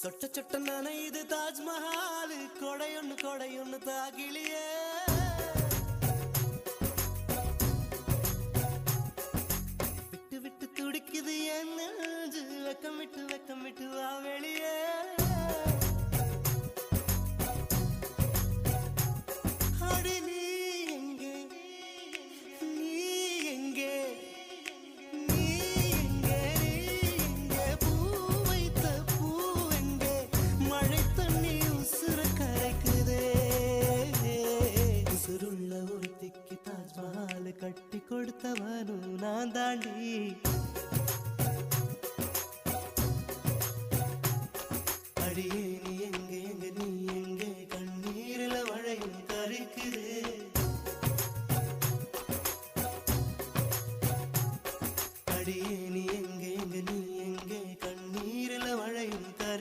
சொட்ட சொட்ட நனையுது தாஜ்மஹால் கொடையொன்னு தாகிலியே விட்டு விட்டு துடிக்குது என் நெஞ்சு வெக்கம் விட்டு வா வெளியே